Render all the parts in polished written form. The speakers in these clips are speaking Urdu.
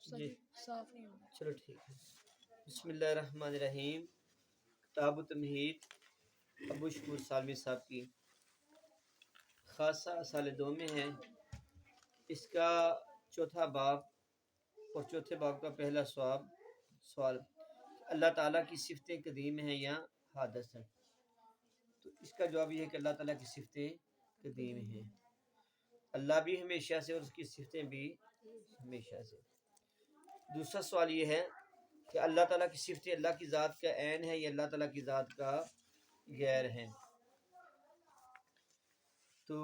جی صاف نہیں ہوگا. چلو ٹھیک ہے. بسم اللہ الرحمن الرحیم. کتاب تمہید ابو شکور سالمی صاحب کی خاصہ سال 2 میں ہے. اس کا چوتھا باب اور چوتھے باب کا پہلا سوال اللہ تعالیٰ کی صفتیں قدیم ہیں یا حادث ہیں. تو اس کا جواب یہ ہے کہ اللہ تعالیٰ کی صفتیں قدیم ہیں. اللہ بھی ہمیشہ سے اور اس کی صفتیں بھی ہمیشہ سے. دوسرا سوال یہ ہے کہ اللہ تعالیٰ کی صفتیں اللہ کی ذات کا عین ہے یا اللہ تعالیٰ کی ذات کا غیر ہے. تو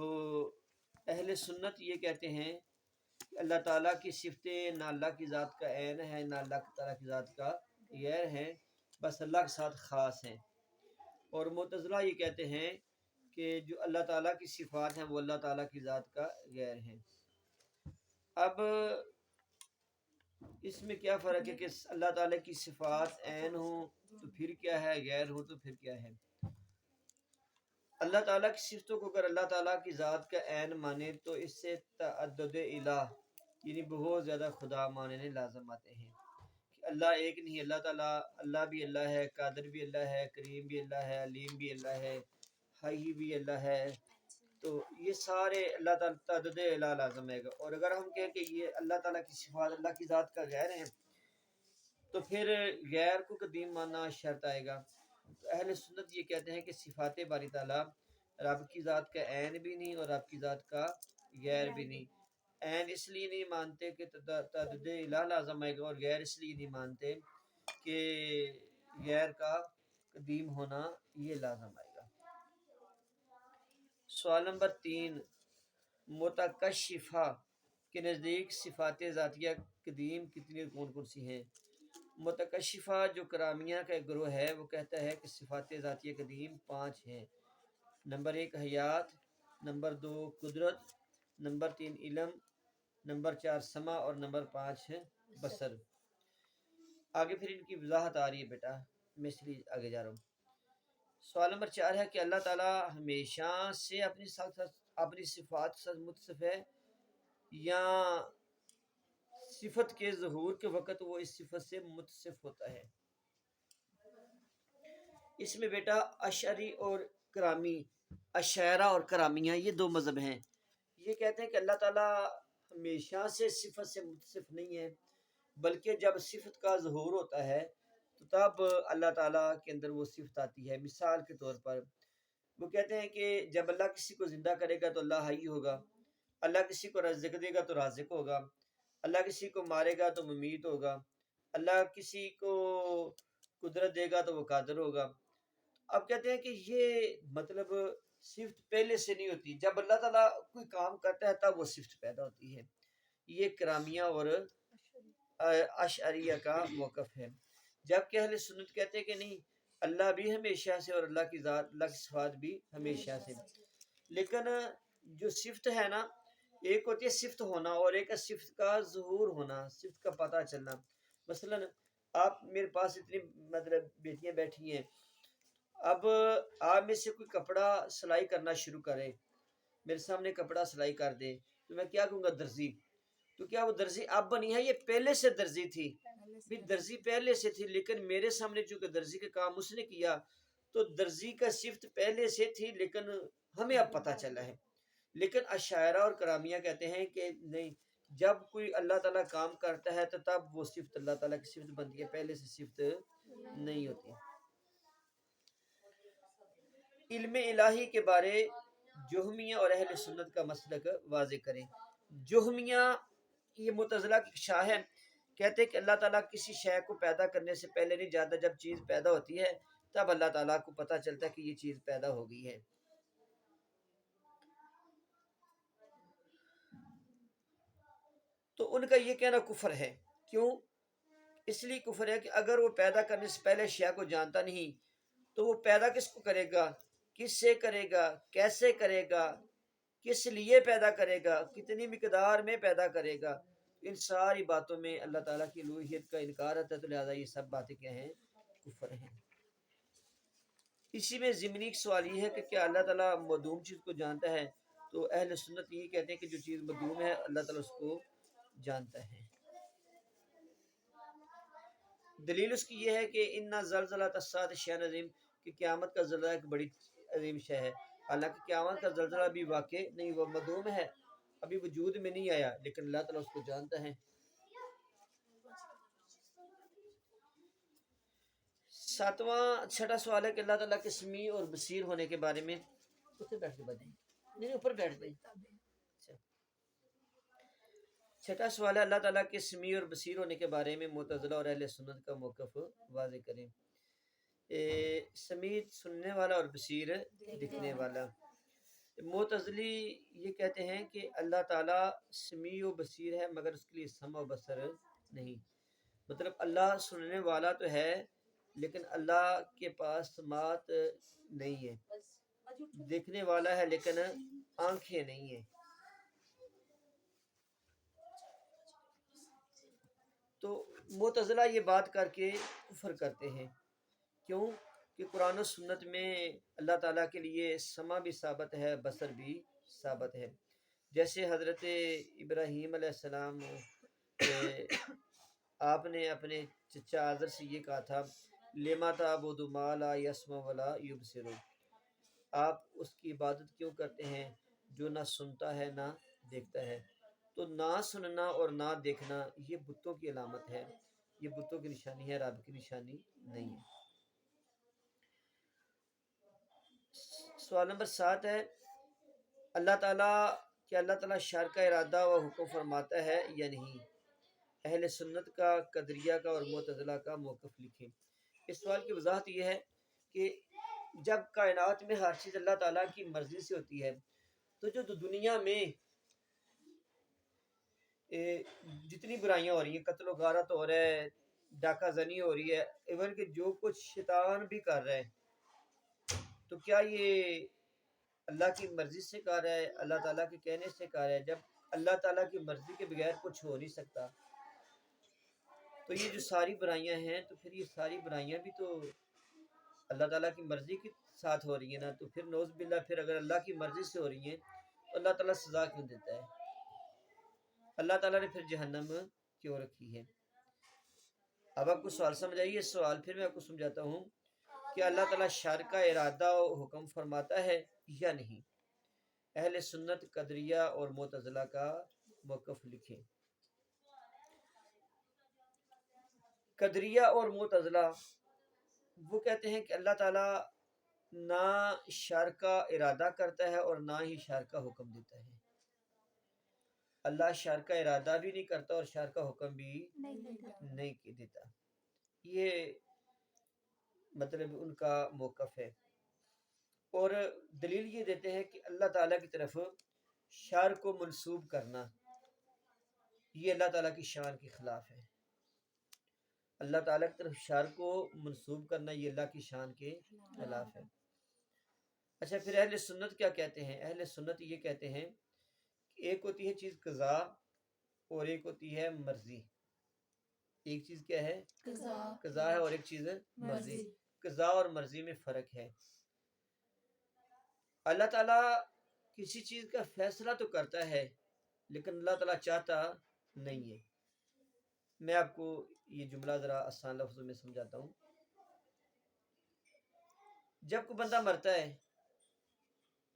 اہل سنت یہ کہتے ہیں کہ اللہ تعالیٰ کی صفتیں نہ اللہ کی ذات کا عین ہے نہ اللہ تعالیٰ کی ذات کا غیر ہے، بس اللہ کے ساتھ خاص ہیں. اور معتزلہ یہ کہتے ہیں کہ جو اللہ تعالیٰ کی صفات ہیں وہ اللہ تعالیٰ کی ذات کا غیر ہیں. اب اس میں کیا فرق ہے کہ اللہ تعالیٰ کی صفات عین ہوں تو پھر کیا ہے، غیر ہوں تو پھر کیا ہے. اللہ تعالیٰ کی صفتوں کو اگر اللہ تعالیٰ کی ذات کا عین مانے تو اس سے تعدد الہ یعنی بہت زیادہ خدا ماننے لازم آتے ہیں کہ اللہ ایک نہیں. اللہ تعالیٰ اللہ بھی اللہ ہے، قادر بھی اللہ ہے، کریم بھی اللہ ہے، علیم بھی اللہ ہے، حی بھی اللہ ہے. تو یہ سارے اللہ تعالیٰ تعدد الہ لازم ہے گا. اور اگر ہم کہیں کہ یہ اللہ تعالیٰ کی صفات اللہ کی ذات کا غیر ہے تو پھر غیر کو قدیم ماننا شرط آئے گا. تو اہل سنت یہ کہتے ہیں کہ صفات باری تعالیٰ رب کی ذات کا عین بھی نہیں اور رب کی ذات کا غیر بھی نہیں. عین اس لیے نہیں مانتے کہ تعدد الہ لازم آئے گا، اور غیر اس لیے نہیں مانتے کہ غیر کا قدیم ہونا یہ لازم آئے گا. سوال نمبر 3، متکشفہ کے نزدیک صفات ذاتیہ قدیم کتنی کون کون سی ہیں؟ متکشفہ جو کرامیہ کا ایک گروہ ہے وہ کہتا ہے کہ صفات ذاتیہ قدیم 5 ہیں. نمبر 1 حیات، نمبر 2 قدرت، نمبر 3 علم، نمبر 4 سمع اور نمبر 5 ہے بصر. آگے پھر ان کی وضاحت آ رہی ہے بیٹا، میں اس لیے آگے جا رہا ہوں. سوال نمبر 4 ہے کہ اللہ تعالیٰ ہمیشہ سے اپنی صفات کے ساتھ متصف ہے یا صفت کے ظہور کے وقت وہ اس صفت سے متصف ہوتا ہے. اس میں بیٹا اشعری اور کرامی، اشاعرہ اور کرامیہ یہ 2 مذہب ہیں. یہ کہتے ہیں کہ اللہ تعالیٰ ہمیشہ سے صفت سے متصف نہیں ہے، بلکہ جب صفت کا ظہور ہوتا ہے تو تب اللہ تعالیٰ کے اندر وہ صفت آتی ہے. مثال کے طور پر وہ کہتے ہیں کہ جب اللہ کسی کو زندہ کرے گا تو اللہ حی ہوگا، اللہ کسی کو رزق دے گا تو رازق ہوگا، اللہ کسی کو مارے گا تو ممیت ہوگا، اللہ کسی کو قدرت دے گا تو وہ قادر ہوگا. اب کہتے ہیں کہ یہ مطلب صفت پہلے سے نہیں ہوتی، جب اللہ تعالیٰ کوئی کام کرتا ہے تب وہ صفت پیدا ہوتی ہے. یہ کرامیہ اور اشعریہ کا موقف ہے. جبکہ اہل سنت کہتے ہیں کہ نہیں، اللہ بھی ہمیشہ سے اور اللہ کی ذات، اللہ کی صفات بھی ہمیشہ سے. لیکن جو صفت ہے نا، ایک ہوتی ہے صفت ہونا اور ایک ہے صفت کا ظہور ہونا، صفت کا پتہ چلنا. مثلا آپ میرے پاس اتنی مطلب بیٹیاں بیٹھی ہیں، اب آپ میں سے کوئی کپڑا سلائی کرنا شروع کرے، میرے سامنے کپڑا سلائی کر دے تو میں کیا کہوں گا؟ درزی. تو کیا وہ درزی اب بنی ہے؟ یہ پہلے سے درزی تھی. بھی درزی پہلے سے تھی، لیکن میرے سامنے چونکہ درزی کا کام اس نے کیا تو درزی کا صفت پہلے سے تھی لیکن ہمیں اب پتہ چلا ہے. لیکن اشاعرہ اور کرامیہ کہتے ہیں کہ نہیں، جب کوئی اللہ تعالیٰ کام کرتا ہے تو تب وہ صفت اللہ تعالیٰ کی صفت بنتی ہے، پہلے سے صفت نہیں ہوتی. علم الہی کے بارے جہمیہ اور اہل سنت کا مسلک واضح کریں. جہمیہ یہ معتزلہ کی شاہ ہے، کہتے ہیں کہ اللہ تعالیٰ کسی شے کو پیدا کرنے سے پہلے نہیں جانتا، جب چیز پیدا ہوتی ہے تب اللہ تعالیٰ کو پتہ چلتا ہے کہ یہ چیز پیدا ہو گئی ہے. تو ان کا یہ کہنا کفر ہے. کیوں؟ اس لیے کفر ہے کہ اگر وہ پیدا کرنے سے پہلے شے کو جانتا نہیں تو وہ پیدا کس کو کرے گا، کس سے کرے گا، کیسے کرے گا، کس لیے پیدا کرے گا، کتنی مقدار میں پیدا کرے گا. ان ساری باتوں میں اللہ تعالیٰ کی الوہیت کا انکار ہے، تو لہٰذا یہ سب باتیں کیا ہیں؟ کفر ہیں. اسی میں ضمنی سوال یہ ہے کہ کیا اللہ تعالیٰ معدوم چیز کو جانتا ہے؟ تو اہل سنت یہ کہتے ہیں کہ جو چیز معدوم ہے اللہ تعالیٰ اس کو جانتا ہے. دلیل اس کی یہ ہے کہ اِنَّ زَلْزَلَةَ السَّاعَةِ شَيْءٌ عظیم، کہ قیامت کا زلزلہ ایک بڑی عظیم شے ہے. حالانکہ قیامت کا زلزلہ ابھی واقع نہیں، وہ مدعوم ہے، ابھی وجود میں نہیں آیا، لیکن اللہ تعالیٰ اس کو جانتا ہے. چھٹا سوال ہے کہ اللہ تعالیٰ کے سمیع اور بصیر ہونے کے بارے میں. اتنے بیٹھ کے بتائیں، نہیں اوپر بیٹھ گئے. چھٹا سوال ہے اللہ تعالیٰ کے سمیع اور بصیر ہونے کے بارے میں معتزلہ اور اہل سنت کا موقف واضح کریں. سمیع سننے والا اور بصیر دکھنے والا. معتزلی یہ کہتے ہیں کہ اللہ تعالیٰ سمیع و بصیر ہے مگر اس کے لیے سمع و بصر نہیں. مطلب اللہ سننے والا تو ہے لیکن اللہ کے پاس سماعت نہیں ہے، دیکھنے والا ہے لیکن آنکھیں نہیں ہیں. تو معتزلہ یہ بات کر کے کفر کرتے ہیں. کیوں؟ کہ قرآن و سنت میں اللہ تعالیٰ کے لیے سمع بھی ثابت ہے، بصر بھی ثابت ہے. جیسے حضرت ابراہیم علیہ السلام آپ نے اپنے چچا آزر سے یہ کہا تھا لما تعبد ما لا يسمع ولا يبصر، آپ اس کی عبادت کیوں کرتے ہیں جو نہ سنتا ہے نہ دیکھتا ہے. تو نہ سننا اور نہ دیکھنا یہ بتوں کی علامت ہے، یہ بتوں کی نشانی ہے، رب کی نشانی نہیں ہے. سوال نمبر 7 ہے اللہ تعالیٰ شر کا ارادہ و حکم فرماتا ہے یا نہیں. اہل سنت کا، قدریہ کا اور معتزلہ کا موقف لکھیں. اس سوال کی وضاحت یہ ہے کہ جب کائنات میں ہر چیز اللہ تعالیٰ کی مرضی سے ہوتی ہے تو جو دنیا میں جتنی برائیاں ہو رہی ہیں، قتل و غارت ہو رہا ہے، ڈاکہ زنی ہو رہی ہے، ایون کہ جو کچھ شیطان بھی کر رہا ہے، تو کیا یہ اللہ کی مرضی سے کر رہا ہے، اللہ تعالیٰ کے کہنے سے کر رہا ہے؟ جب اللہ تعالیٰ کی مرضی کے بغیر کچھ ہو نہیں سکتا تو یہ جو ساری برائیاں ہیں تو پھر یہ ساری برائیاں بھی تو اللہ تعالیٰ کی مرضی کے ساتھ ہو رہی ہیں نا. تو پھر نعوذ باللہ، پھر اگر اللہ کی مرضی سے ہو رہی ہیں تو اللہ تعالیٰ سزا کیوں دیتا ہے؟ اللہ تعالیٰ نے پھر جہنم کیوں رکھی ہے؟ اب آپ کو سوال سمجھ آئیے. سوال پھر میں آپ کو سمجھاتا ہوں کہ اللہ تعالیٰ شر کا ارادہ و حکم فرماتا ہے یا نہیں. اہل سنت، قدریہ اور معتزلہ کا موقف لکھیں. قدریہ اور معتزلہ وہ کہتے ہیں کہ اللہ تعالیٰ نہ شر کا ارادہ کرتا ہے اور نہ ہی شر کا حکم دیتا ہے. اللہ شر کا ارادہ بھی نہیں کرتا اور شر کا حکم بھی نہیں دیتا. یہ مطلب ان کا موقف ہے. اور دلیل یہ دیتے ہیں کہ اللہ تعالیٰ کی طرف شر کو منسوب کرنا یہ اللہ تعالیٰ کی شان کے خلاف ہے. اللہ تعالیٰ کی طرف شر کو منسوب کرنا یہ اللہ کی شان کے خلاف ہے. اچھا، پھر اہل سنت کیا کہتے ہیں؟ اہل سنت یہ کہتے ہیں کہ ایک ہوتی ہے چیز قضا اور ایک ہوتی ہے مرضی. ایک چیز کیا ہے؟ قضا ہے اور ایک چیز مرضی. قضا اور مرضی میں فرق ہے. اللہ تعالیٰ کسی چیز کا فیصلہ تو کرتا ہے لیکن اللہ تعالیٰ چاہتا نہیں ہے. میں آپ کو یہ جملہ ذرا آسان لفظوں میں سمجھاتا ہوں. جب کوئی بندہ مرتا ہے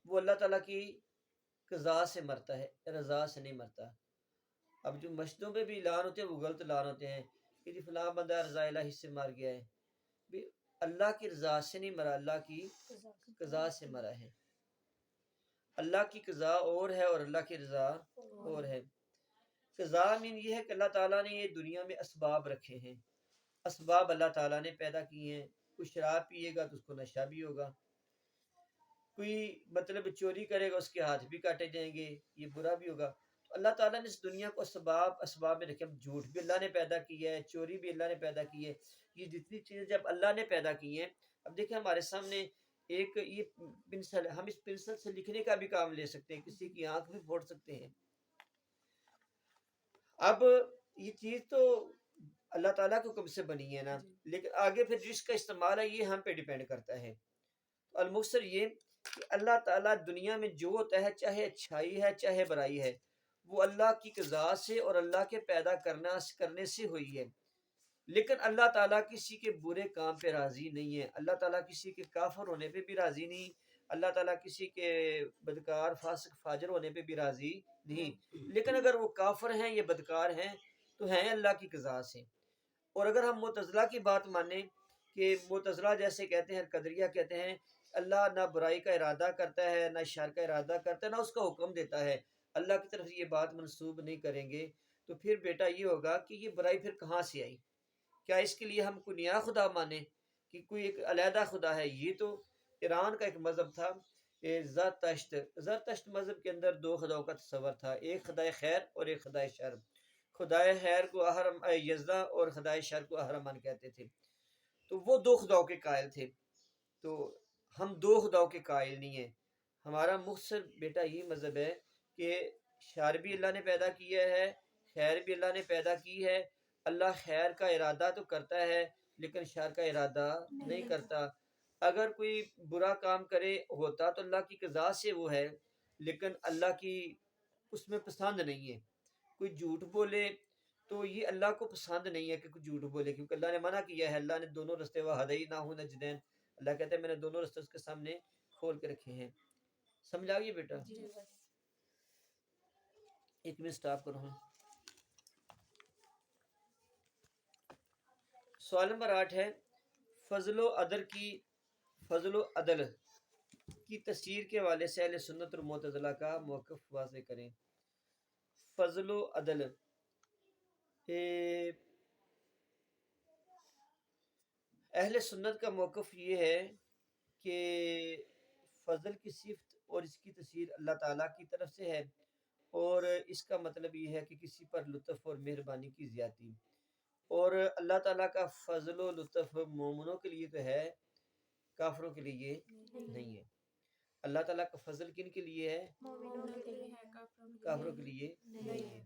وہ اللہ تعالیٰ کی قضا سے مرتا ہے، رضا سے نہیں مرتا. اب جو مسجدوں پہ بھی اعلان ہوتے ہیں وہ غلط اعلان ہوتے ہیں کہ جی فلاں بندہ رضا الہی سے مر گیا ہے. بھی اللہ کی رضا سے نہیں مرا، اللہ کی قضا سے مرا ہے. اللہ کی قضا اور ہے اور اللہ کی رضا اور ہے. قضا مین یہ ہے کہ اللہ تعالیٰ نے یہ دنیا میں اسباب رکھے ہیں، اسباب اللہ تعالیٰ نے پیدا کیے ہیں. کوئی شراب پیے گا تو اس کو نشہ بھی ہوگا، کوئی مطلب چوری کرے گا اس کے ہاتھ بھی کاٹے جائیں گے، یہ برا بھی ہوگا. تو اللہ تعالیٰ نے اس دنیا کو اسباب میں رکھے. جھوٹ بھی اللہ نے پیدا کیا ہے، چوری بھی اللہ نے پیدا کی ہے. یہ جتنی چیزیں جب اللہ نے پیدا کی ہیں، اب دیکھیں ہمارے سامنے ایک یہ پنسل، ہم اس پنسل سے لکھنے کا بھی کام لے سکتے ہیں، کسی کی آنکھ بھی پھوڑ سکتے ہیں. اب یہ چیز تو اللہ تعالیٰ کے حکم سے بنی ہے نا، لیکن آگے پھر جس کا استعمال ہے یہ ہم پہ ڈیپینڈ کرتا ہے. تو المقصر یہ کہ اللہ تعالیٰ دنیا میں جو ہوتا ہے، چاہے اچھائی ہے چاہے برائی ہے، وہ اللہ کی قضا سے اور اللہ کے پیدا کرنے سے ہوئی ہے. لیکن اللہ تعالیٰ کسی کے برے کام پہ راضی نہیں ہے، اللہ تعالیٰ کسی کے کافر ہونے پہ بھی راضی نہیں، اللہ تعالیٰ کسی کے بدکار فاسق فاجر ہونے پہ بھی راضی نہیں، لیکن اگر وہ کافر ہیں یا بدکار ہیں تو ہیں اللہ کی قضا سے۔ اور اگر ہم معتزلہ کی بات مانیں کہ معتزلہ جیسے کہتے ہیں، قدریہ کہتے ہیں اللہ نہ برائی کا ارادہ کرتا ہے نہ شر کا ارادہ کرتا ہے نہ اس کا حکم دیتا ہے، اللہ کی طرف سے یہ بات منسوب نہیں کریں گے، تو پھر بیٹا یہ ہوگا کہ یہ برائی پھر کہاں سے آئی؟ کیا اس کے لیے ہم کوئی نیا خدا مانیں کہ کوئی ایک علیحدہ خدا ہے؟ یہ تو ایران کا ایک مذہب تھا، زرتشت۔ زرتشت مذہب کے اندر دو خداؤں کا تصور تھا، ایک خدائے خیر اور ایک خدائے شر۔ خدائے خیر کو اہرم یزدہ اور خدائے شر کو اہرمن کہتے تھے، تو وہ دو خداؤں کے قائل تھے۔ تو ہم دو خداؤں کے قائل نہیں ہیں، ہمارا مختصر بیٹا یہ مذہب ہے کہ شر بھی اللہ نے پیدا کیا ہے، خیر بھی اللہ نے پیدا کی ہے، اللہ خیر کا ارادہ تو کرتا ہے لیکن شر کا ارادہ نہیں کرتا۔ اگر کوئی برا کام کرے ہوتا تو اللہ کی قضا سے وہ ہے، لیکن اللہ کی اس میں پسند نہیں ہے۔ کوئی جھوٹ بولے تو یہ اللہ کو پسند نہیں ہے کہ کوئی جھوٹ بولے، کیونکہ اللہ نے منع کیا ہے، اللہ نے دونوں رستے وَهَدَيْنَاهُ النَّجْدَيْنِ، اللہ کہتے ہیں میں نے دونوں رستے اس کے سامنے کھول کے رکھے ہیں۔ سمجھ آ گئی بیٹا؟ ایک منٹ سٹاپ کرو ہاں۔ سوال نمبر 8 ہے فضل و عدل کی تفسیر کے حوالے سے اہل سنت اور معتزلہ کا موقف واضح کریں۔ فضل و عدل، اہل سنت کا موقف یہ ہے کہ فضل کی صفت اور اس کی تفسیر اللہ تعالیٰ کی طرف سے ہے، اور اس کا مطلب یہ ہے کہ کسی پر لطف اور مہربانی کی زیادتی، اور اللہ تعالیٰ کا فضل و لطف مومنوں کے لیے تو ہے، کافروں کے لیے نہیں ہے۔ اللہ تعالیٰ کا فضل کن کے لیے ہے؟ کافروں کے لیے نہیں ہے۔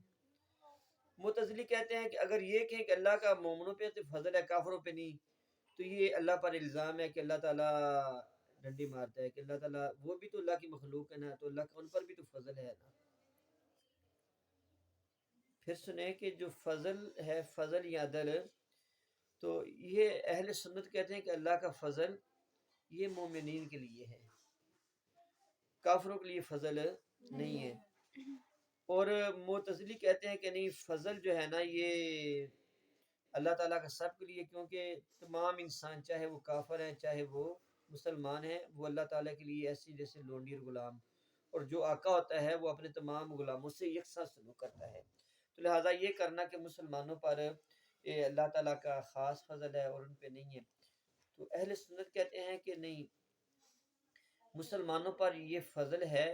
معتزلی کہتے ہیں کہ اگر یہ کہیں کہ اللہ کا مومنوں پہ تو فضل ہے کافروں پہ نہیں، تو یہ اللہ پر الزام ہے کہ اللہ تعالیٰ ڈنڈی مارتا ہے، کہ اللہ تعالیٰ وہ بھی تو اللہ کی مخلوق ہے نا، تو اللہ کا ان پر بھی تو فضل ہے نا۔ پھر سنیں کہ جو فضل ہے، فضل یا عدل، تو یہ اہل سنت کہتے ہیں کہ اللہ کا فضل یہ مومنین کے لیے ہے، کافروں کے لیے فضل نہیں ہے۔ اور معتزلی کہتے ہیں کہ نہیں، فضل جو ہے نا یہ اللہ تعالیٰ کا سب کے لیے، کیونکہ تمام انسان چاہے وہ کافر ہیں چاہے وہ مسلمان ہیں، وہ اللہ تعالیٰ کے لیے ایسی جیسے لونڈی اور غلام، اور جو آقا ہوتا ہے وہ اپنے تمام غلاموں سے یکساں سلوک کرتا ہے، تو لہٰذا یہ کرنا کہ مسلمانوں پر اللہ تعالیٰ کا خاص فضل ہے اور ان پہ نہیں ہے۔ تو اہل سنت کہتے ہیں کہ نہیں، مسلمانوں پر یہ فضل ہے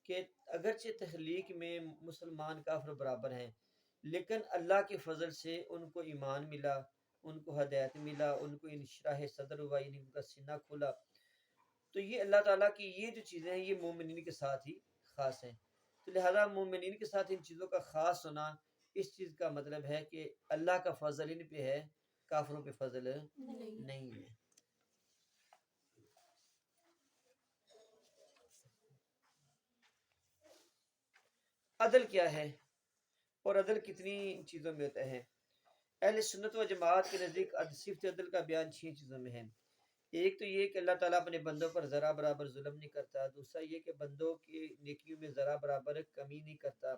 کہ اگرچہ تخلیق میں مسلمان کافر برابر ہیں، لیکن اللہ کے فضل سے ان کو ایمان ملا، ان کو ہدایت ملا، ان کو انشراح صدر ہوا، یعنی ان کا سینہ کھلا، تو یہ اللہ تعالیٰ کی یہ جو چیزیں ہیں یہ مومنین کے ساتھ ہی خاص ہیں۔ تو لہذا مومنین کے ساتھ ان چیزوں کا خاص ہونا، اس چیز کا مطلب ہے کہ اللہ کا فضل ان پہ ہے، کافروں پہ فضل نہیں ہے۔ عدل کیا ہے اور عدل کتنی چیزوں میں ہوتا ہے؟ اہل سنت و جماعت کے نزدیک صفت عدل کا بیان 6 چیزوں میں ہے۔ ایک تو یہ کہ اللہ تعالیٰ اپنے بندوں پر ذرا برابر ظلم نہیں کرتا، دوسرا یہ کہ بندوں کی نیکیوں میں ذرا برابر کمی نہیں کرتا،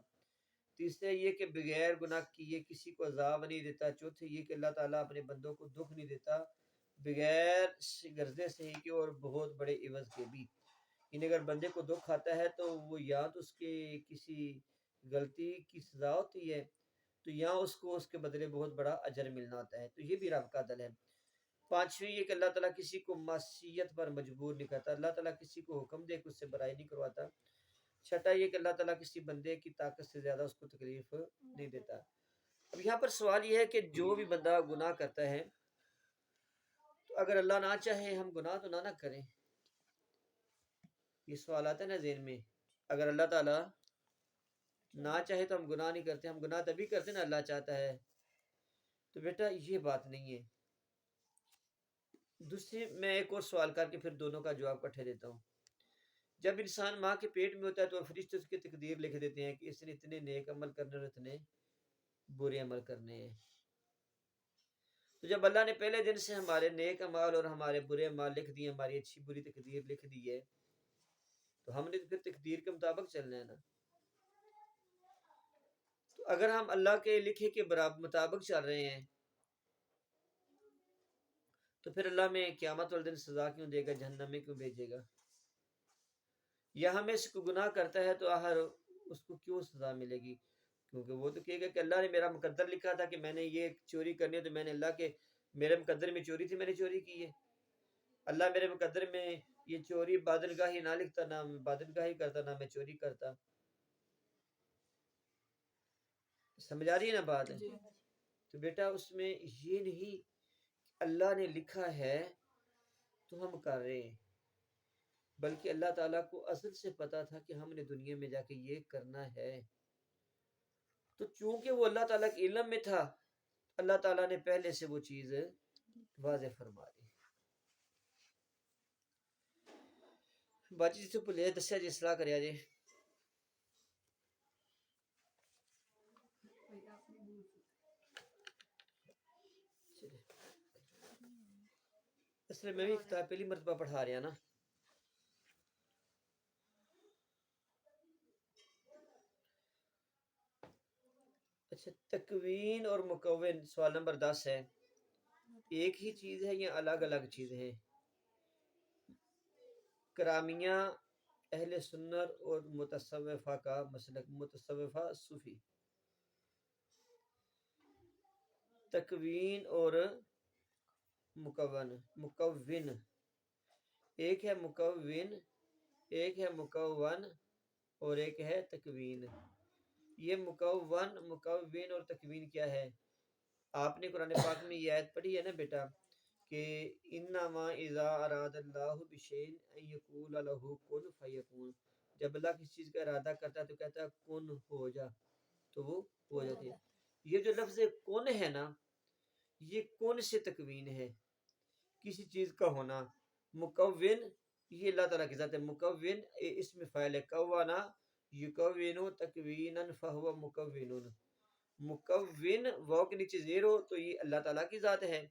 تیسرا یہ کہ بغیر گناہ کیے کسی کو عذاب نہیں دیتا، چوتھا یہ کہ اللہ تعالیٰ اپنے بندوں کو دکھ نہیں دیتا بغیر غرضے سے ہی کہ اور بہت بڑے عوض کے بھی، یعنی اگر بندے کو دکھ آتا ہے تو وہ یا تو اس کے کسی غلطی کی سزا ہوتی ہے، تو یہاں اس کو اس کے بدلے بہت بڑا اجر ملنا ہوتا ہے، تو یہ بھی رب کا عدل ہے۔ پانچویں یہ کہ اللہ تعالیٰ کسی کو معصیت پر مجبور نہیں کرتا، اللہ تعالیٰ کسی کو حکم دے کہ اس سے برائی نہیں کرواتا۔ چھٹا یہ کہ اللہ تعالیٰ کسی بندے کی طاقت سے زیادہ اس کو تکلیف نہیں دیتا۔ اب یہاں پر سوال یہ ہے کہ جو بھی بندہ گناہ کرتا ہے، تو اگر اللہ نہ چاہے ہم گناہ تو نہ کریں، یہ سوال آتا ہے نا ذہن میں، اگر اللہ تعالیٰ نہ چاہے تو ہم گناہ نہیں کرتے، ہم گناہ تبھی کرتے نا اللہ چاہتا ہے، تو بیٹا یہ بات نہیں ہے۔ دوسری میں ایک اور سوال کر کے پھر دونوں کا جواب اکٹھے دیتا ہوں۔ جب انسان ماں کے پیٹ میں ہوتا ہے تو فرشتے اس کی تقدیر لکھ دیتے ہیں کہ اس نے اتنے نیک عمل کرنے اور اتنے برے عمل کرنے ہیں، تو جب اللہ نے پہلے دن سے ہمارے نیک اعمال اور ہمارے برے اعمال لکھ دیے، ہماری اچھی بری تقدیر لکھ دی ہے، تو ہم نے پھر تقدیر کے مطابق چلنا ہے نا۔ تو اگر ہم اللہ کے لکھے کے مطابق چل رہے ہیں تو پھر اللہ میں قیامت والے دن سزا کیوں دے گا، جہنم میں کیوں بھیجے گا؟ یا ہمیں سے کوئی گناہ کرتا ہے تو آخر اس کو کیوں سزا ملے گی؟ کیونکہ وہ تو کہے گا کہ اللہ نے میرا مقدر لکھا تھا کہ میں نے یہ چوری کرنی ہے، تو میں نے اللہ کے میرے مقدر میں چوری تھی، میں نے چوری کی ہے۔ اللہ میرے مقدر میں یہ چوری بادرگاہی نہ لکھتا، نہ میں بادرگاہی کرتا، نہ میں چوری کرتا۔ سمجھ آ رہی ہے نا بات؟ تو بیٹا اس میں یہ نہیں اللہ نے لکھا ہے تو ہم کر رہے ہیں، بلکہ اللہ تعالیٰ کو اصل سے پتا تھا کہ ہم نے دنیا میں جا کے یہ کرنا ہے، تو چونکہ وہ اللہ تعالیٰ کے علم میں تھا، اللہ تعالیٰ نے پہلے سے وہ چیز واضح فرما دی۔ باجی جی تو پلے دسیا جی اصلاح کریا جی۔ اس لیے میں بھی کتاب پہلی مرتبہ پڑھا رہا نا۔ اچھا، تکوین اور مکون سوال نمبر 10 ہے، ایک ہی چیز ہے یا الگ الگ چیزیں ہیں؟ کرامیہ اہل سنت اور متصوفہ کا مسلک، متصوفہ صوفی۔ تکوین اور مکون، ایک ہے مکون، ایک ہے مکون اور ایک ہے تکوین۔ یہ مکون اور تکوین کیا ہے؟ آپ نے قرآن پاک میں یہ آیت پڑھی ہے نا بیٹا کہ انما اذا اراد اللہ بشیء ان یقول له کن فیکون، جب اللہ کسی چیز کا ارادہ کرتا ہے تو کہتا ہے کن ہو جا، تو وہ ہو جاتی ہے۔ یہ جو لفظ کن ہے نا، یہ کن سے تکوین ہے، کسی چیز کا ہونا۔ مکون یہ اللہ تعالیٰ کی ذات ہے، مکون اسم فاعل ہے، کوانا یکون تکوینا فہو مکون۔ مکون واو کے نیچے زیر ہو تو یہ اللہ تعالیٰ کی ذات ہے،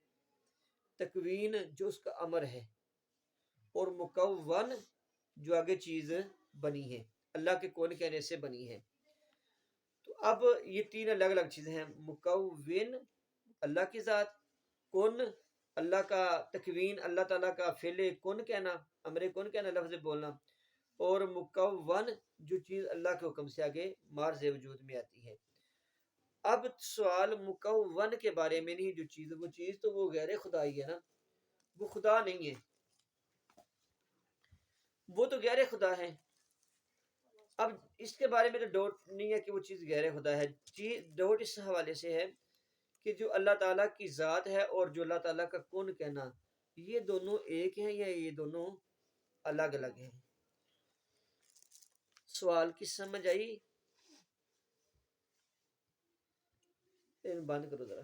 تکوین جو اس کا امر ہے، اور مکون جو آگے چیز بنی ہے، اللہ کے کون کہنے سے بنی ہے۔ تو اب یہ تین الگ الگ چیزیں ہیں، مکون اللہ کی ذات، کن اللہ کا، تکوین اللہ تعالیٰ کا فعل کن کہنا، امر کن کہنا، لفظ بولنا، اور مکون جو چیز اللہ کے حکم سے آگے مارز وجود میں آتی ہے۔ اب سوال مکون کے بارے میں نہیں، جو چیز وہ چیز تو وہ غیر خدائی ہے نا، وہ خدا نہیں ہے، وہ تو غیر خدا ہے۔ اب اس کے بارے میں تو ڈاؤٹ نہیں ہے کہ وہ چیز غیر خدا ہے، ڈاؤٹ اس حوالے سے ہے کہ جو اللہ تعالیٰ کی ذات ہے اور جو اللہ تعالیٰ کا کن کہنا، یہ دونوں ایک ہیں یا یہ دونوں الگ الگ ہیں؟ سوال کی سمجھ آئی؟ بند کرو ذرا۔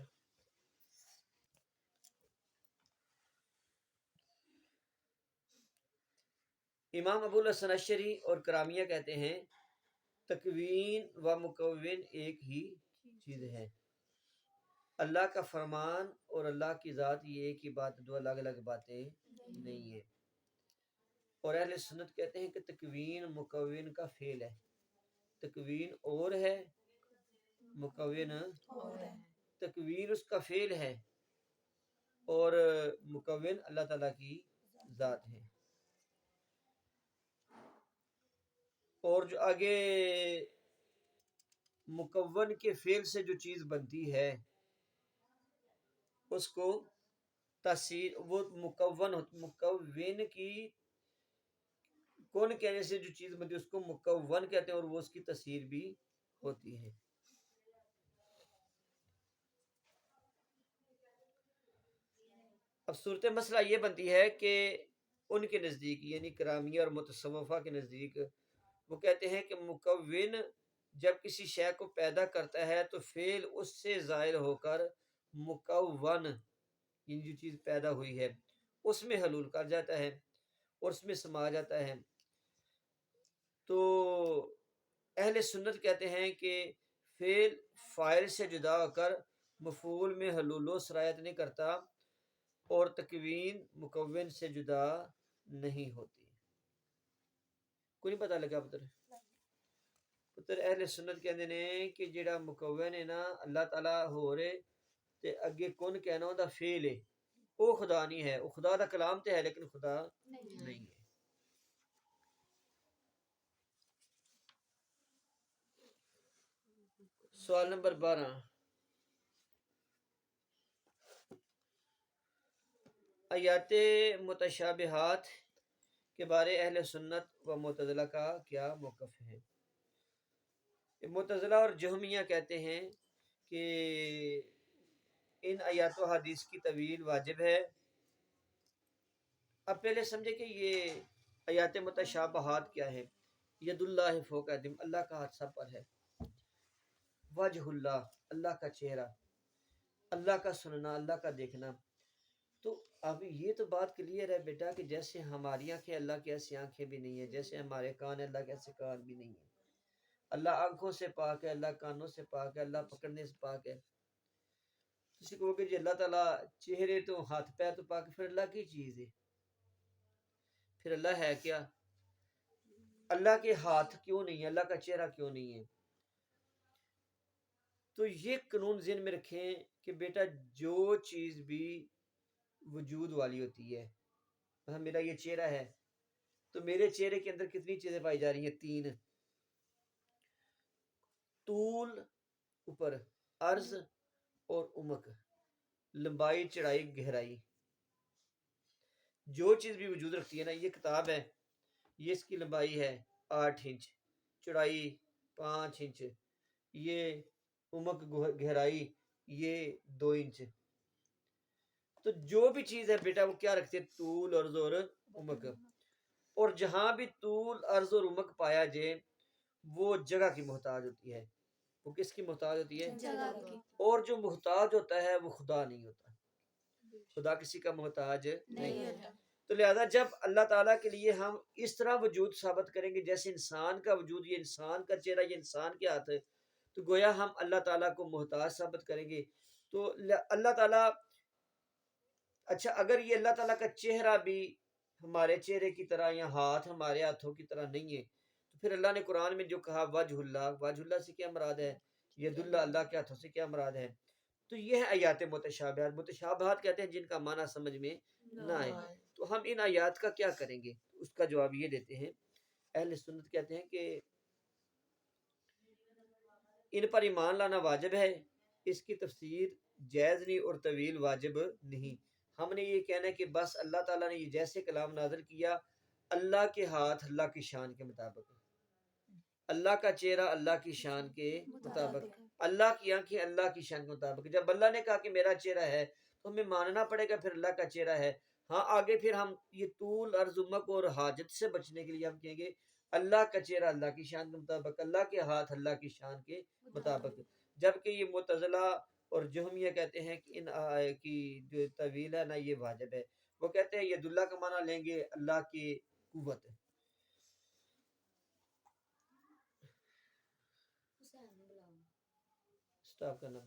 امام ابو الحسن اشعری اور کرامیہ کہتے ہیں تکوین و مکون ایک ہی چیز ہے، اللہ کا فرمان اور اللہ کی ذات یہ ایک ہی بات، دو الگ الگ باتیں نہیں ہیں۔ اور اہل سنت کہتے ہیں کہ تکوین مکون کا فعل ہے، تکوین اور ہے، مکون اور ہے۔ تکوین اس کا فعل ہے اور مکون اللہ تعالیٰ کی ذات ہے۔ اور جو آگے مکون کے فعل سے جو چیز بنتی ہے اس کو تاثیر، وہ مکون کی کون کہنے سے جو چیز بنتی ہے اس کو مکون کہتے ہیں، اور وہ اس کی تصویر بھی ہوتی ہے۔ اب صورت مسئلہ یہ بنتی ہے کہ ان کے نزدیک یعنی کرامیہ اور متصوفہ کے نزدیک وہ کہتے ہیں کہ مکون جب کسی شے کو پیدا کرتا ہے تو فعل اس سے ظاہر ہو کر مکون یہ جو چیز پیدا ہوئی ہے اس میں حلول کر جاتا ہے اور اس میں سما جاتا ہے۔ تو اہل سنت کہتے ہیں کہ فعل فاعل سے جدا ہو کر مفعول میں حلول و سرایت نہیں کرتا اور تکوین مکون سے جدا نہیں ہوتی. کوئی نہیں پتہ لگا پتر اہل سنت کہندے نے کہ جڑا مکون ہے نا اللہ تعالی ہو رہے تے اگے کون کہنا ہوندا فعل ہے او خدا نہیں ہے. او خدا دا کلام تے ہے لیکن خدا نہیں ہے. سوال نمبر 12 آیات متشابہات کے بارے اہل سنت و معتزلہ کا کیا موقف ہے؟ معتزلہ اور جہمیہ کہتے ہیں کہ ان آیات و حدیث کی طویل واجب ہے. اب پہلے سمجھے کہ یہ آیات متشابہات کیا ہے. ید اللہ فوق ایدہم، اللہ کا ہاتھ سب پر ہے. وجہ اللہ، اللہ کا چہرہ، اللہ کا سننا، اللہ کا دیکھنا. تو اب یہ تو بات کلیئر ہے بیٹا کہ جیسے ہماری آنکھیں اللہ کی ایسی آنکھیں بھی نہیں ہیں، جیسے ہمارے کان اللہ کے ایسے کان بھی نہیں ہیں. اللہ آنکھوں سے پاک ہے، اللہ کانوں سے پاک ہے، اللہ پکڑنے سے پاک ہے. کسی کو کہ جی اللہ تعالیٰ چہرے تو ہاتھ پیر تو پاک، پھر اللہ کی چیز ہے، پھر اللہ ہے کیا؟ اللہ کے ہاتھ کیوں نہیں ہے، اللہ کا چہرہ کیوں نہیں ہے؟ تو یہ قانون ذہن میں رکھیں کہ بیٹا جو چیز بھی وجود والی ہوتی ہے، میرا یہ چہرہ ہے تو میرے چہرے کے اندر کتنی چیزیں پائی جا رہی ہیں؟ 3. طول اوپر، عرض اور عمق، لمبائی چڑھائی گہرائی. جو چیز بھی وجود رکھتی ہے نا، یہ کتاب ہے، یہ اس کی لمبائی ہے 8 انچ، چڑھائی 5 انچ، یہ عمق گہرائی یہ 2 انچ. تو جو بھی چیز ہے بیٹا وہ کیا رکھتے ہیں؟ طول، عرض اور عمق. اور جہاں بھی طول، عرض اور عمق پایا جائے وہ جگہ کی محتاج ہوتی ہے. وہ کس کی محتاج ہوتی ہے؟ جگہ کی. اور جو محتاج ہوتا ہے وہ خدا نہیں ہوتا. خدا کسی کا محتاج نہیں ہوتا. تو لہذا جب اللہ تعالیٰ کے لیے ہم اس طرح وجود ثابت کریں گے جیسے انسان کا وجود، یہ انسان کا چہرہ، یہ انسان کے ہاتھ ہے، تو گویا ہم اللہ تعالیٰ کو محتاج ثابت کریں گے. تو اللہ تعالیٰ، اچھا اگر یہ اللہ تعالیٰ کا چہرہ بھی ہمارے چہرے کی طرح یا ہاتھ ہمارے ہاتھوں کی طرح نہیں ہے تو پھر اللہ نے قرآن میں جو کہا وجہ اللہ، وجہ اللہ سے کیا مراد ہے؟ ید اللہ، اللہ کے ہاتھوں سے کیا مراد ہے؟ تو یہ ہے آیات متشابہات. متشابہات کہتے ہیں جن کا معنی سمجھ میں نہ آئے. تو ہم ان آیات کا کیا کریں گے؟ اس کا جواب یہ دیتے ہیں. اہل سنت کہتے ہیں کہ ان پر ایمان لانا واجب ہے، اس کی تفسیر جائز نہیں اور طویل واجب نہیں. ہم نے یہ کہنا ہے کہ بس اللہ تعالیٰ نے یہ جیسے کلام نازل کیا، اللہ کے ہاتھ اللہ کی شان کے مطابق، اللہ کا چہرہ اللہ کی شان کے مطابق، اللہ کی آنکھیں اللہ کی شان کے مطابق. جب اللہ نے کہا کہ میرا چہرہ ہے تو ہمیں ماننا پڑے گا پھر اللہ کا چہرہ ہے. ہاں آگے پھر ہم یہ طول، عرض، عمق اور حاجت سے بچنے کے لیے ہم کہیں گے اللہ کا چہرہ اللہ کی شان کے مطابق، اللہ کے ہاتھ اللہ کی شان کے مطابق. جبکہ یہ معتزلہ اور جہمیہ کہتے ہیں کہ ان کی جو طویل ہے نا یہ واجب ہے. وہ کہتے ہیں ید اللہ کا معنی لیں گے اللہ کی قوت. سٹاپ کرنا